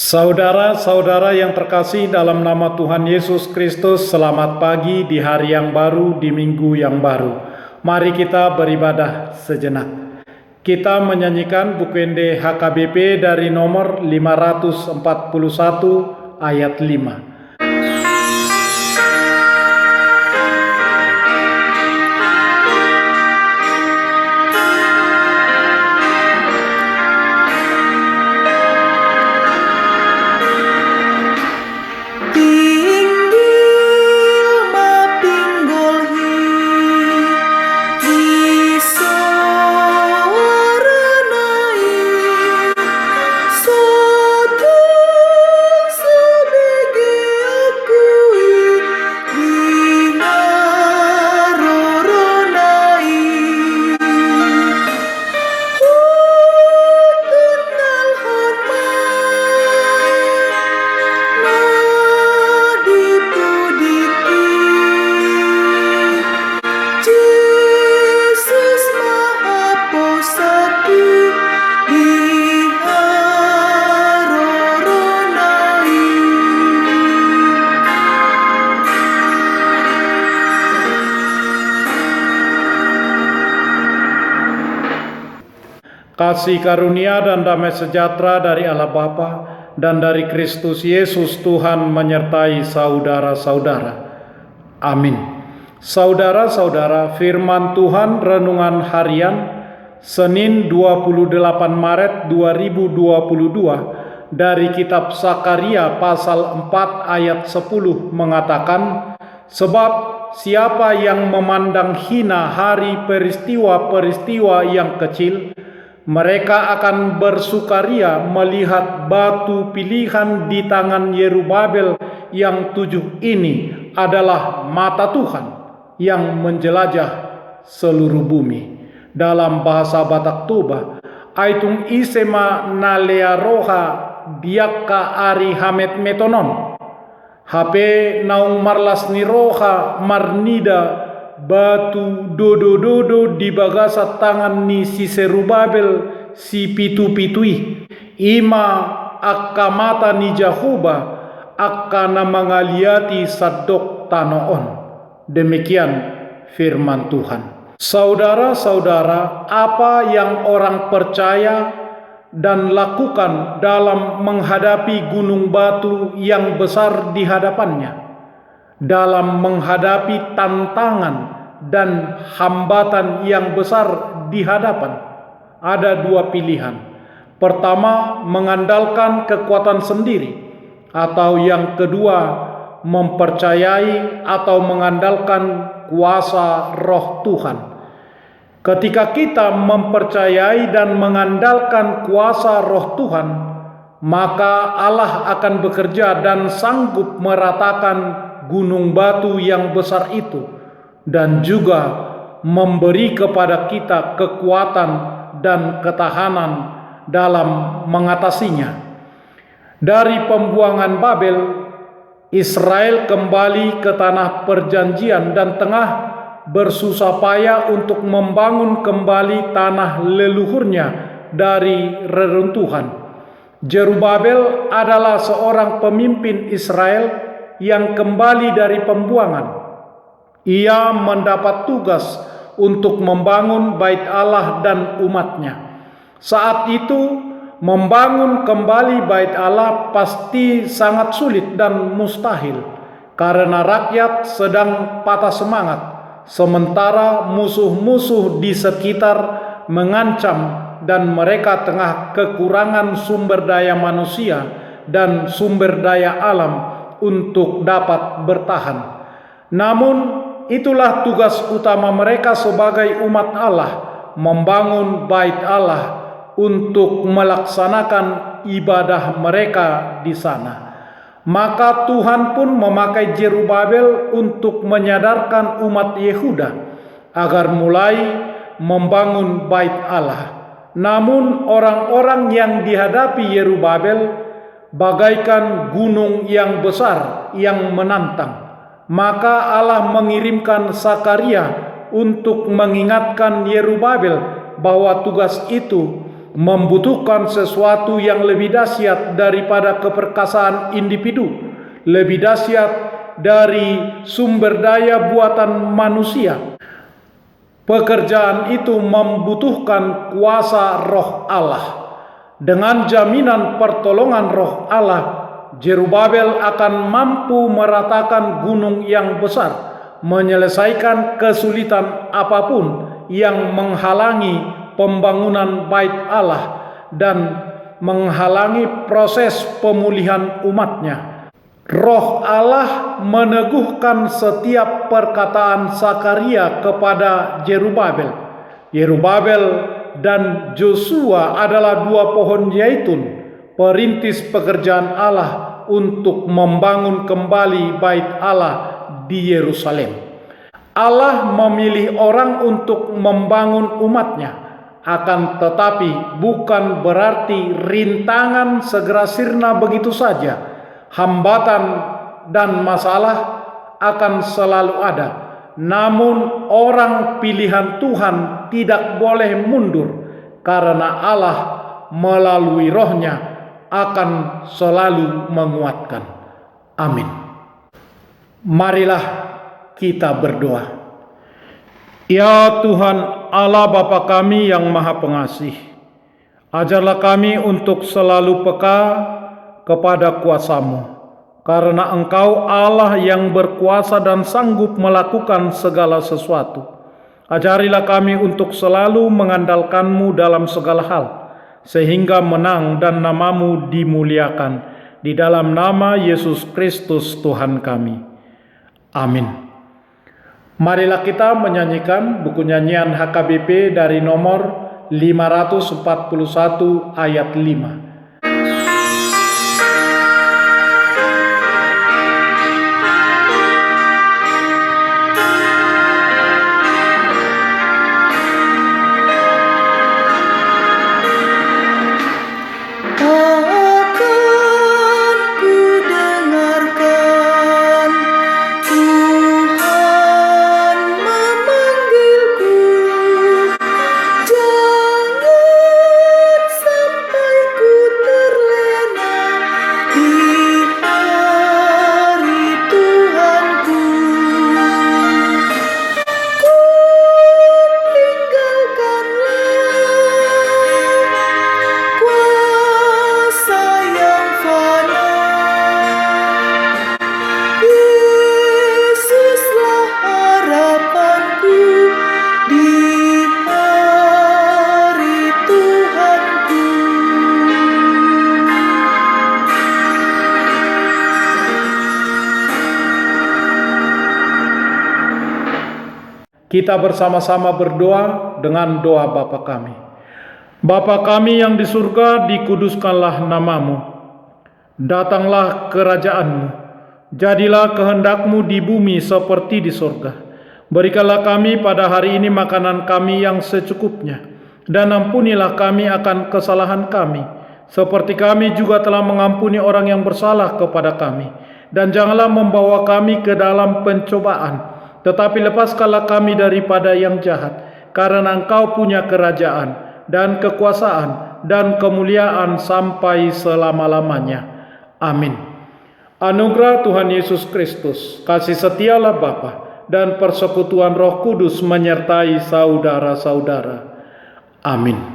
Saudara-saudara yang terkasih dalam nama Tuhan Yesus Kristus, selamat pagi di hari yang baru, di minggu yang baru. Mari kita beribadah sejenak. Kita menyanyikan Bukende HKBP dari nomor 541 ayat 5. Kasih karunia dan damai sejahtera dari Allah Bapa dan dari Kristus Yesus Tuhan menyertai saudara-saudara. Amin. Saudara-saudara, firman Tuhan renungan harian Senin 28 Maret 2022 dari kitab Sakaria pasal 4 ayat 10 mengatakan, sebab siapa yang memandang hina hari peristiwa-peristiwa yang kecil, mereka akan bersukaria melihat batu pilihan di tangan Yerubabel yang 7 ini adalah mata Tuhan yang menjelajah seluruh bumi. Dalam bahasa Batak Toba, aitung isema nalea roha biakka ari hamet metonon. Hape naung marlas ni roha marnida batu dodo-dodo di bagasa tangan ni si Serubabel si pitu-pitui. Ima akka mata ni Jahoba akka na mangaliati sadok tanoon. Demikian firman Tuhan. Saudara-saudara, apa yang orang percaya dan lakukan dalam menghadapi gunung batu yang besar di hadapannya? Dalam menghadapi tantangan dan hambatan yang besar di hadapan, ada 2 pilihan. Pertama, mengandalkan kekuatan sendiri, atau yang kedua, mempercayai atau mengandalkan kuasa Roh Tuhan. Ketika kita mempercayai dan mengandalkan kuasa Roh Tuhan, maka Allah akan bekerja dan sanggup meratakan gunung batu yang besar itu, dan juga memberi kepada kita kekuatan dan ketahanan dalam mengatasinya. Dari pembuangan Babel, Israel kembali ke tanah perjanjian dan tengah bersusah payah untuk membangun kembali tanah leluhurnya dari reruntuhan. Zerubabel adalah seorang pemimpin Israel yang kembali dari pembuangan. Ia mendapat tugas untuk membangun bait Allah dan umatnya. Saat itu, membangun kembali bait Allah pasti sangat sulit dan mustahil, karena rakyat sedang patah semangat, sementara musuh-musuh di sekitar mengancam dan mereka tengah kekurangan sumber daya manusia dan sumber daya alam untuk dapat bertahan. Namun itulah tugas utama mereka sebagai umat Allah, membangun bait Allah untuk melaksanakan ibadah mereka di sana. Maka Tuhan pun memakai Zerubabel untuk menyadarkan umat Yehuda agar mulai membangun bait Allah. Namun orang-orang yang dihadapi Zerubabel bagaikan gunung yang besar yang menantang. Maka Allah mengirimkan Sakaria untuk mengingatkan Yerubabel bahwa tugas itu membutuhkan sesuatu yang lebih dahsyat daripada keperkasaan individu, lebih dahsyat dari sumber daya buatan manusia. Pekerjaan itu membutuhkan kuasa Roh Allah. Dengan jaminan pertolongan Roh Allah, Zerubabel akan mampu meratakan gunung yang besar, menyelesaikan kesulitan apapun yang menghalangi pembangunan Bait Allah dan menghalangi proses pemulihan umatnya. Roh Allah meneguhkan setiap perkataan Zakaria kepada Zerubabel. Zerubabel dan Joshua adalah dua pohon zaitun, perintis pekerjaan Allah untuk membangun kembali Bait Allah di Yerusalem. Allah memilih orang untuk membangun umatnya, akan tetapi bukan berarti rintangan segera sirna begitu saja. Hambatan dan masalah akan selalu ada. Namun orang pilihan Tuhan tidak boleh mundur, karena Allah melalui Roh-Nya akan selalu menguatkan. Amin. Marilah kita berdoa. Ya Tuhan Allah Bapa kami yang Maha Pengasih, ajarlah kami untuk selalu peka kepada kuasa-Mu, karena Engkau Allah yang berkuasa dan sanggup melakukan segala sesuatu. Ajarilah kami untuk selalu mengandalkan-Mu dalam segala hal, sehingga menang dan nama-Mu dimuliakan. Di dalam nama Yesus Kristus Tuhan kami. Amin. Marilah kita menyanyikan buku nyanyian HKBP dari nomor 541 ayat 5. Kita bersama-sama berdoa dengan doa Bapa kami. Bapa kami yang di surga, dikuduskanlah nama-Mu. Datanglah kerajaan-Mu. Jadilah kehendak-Mu di bumi seperti di surga. Berikanlah kami pada hari ini makanan kami yang secukupnya. Dan ampunilah kami akan kesalahan kami, seperti kami juga telah mengampuni orang yang bersalah kepada kami. Dan janganlah membawa kami ke dalam pencobaan, tetapi lepaskanlah kami daripada yang jahat, karena Engkau punya kerajaan dan kekuasaan dan kemuliaan sampai selama-lamanya. Amin. Anugerah Tuhan Yesus Kristus, kasih setialah Bapa, dan persekutuan Roh Kudus menyertai saudara-saudara. Amin.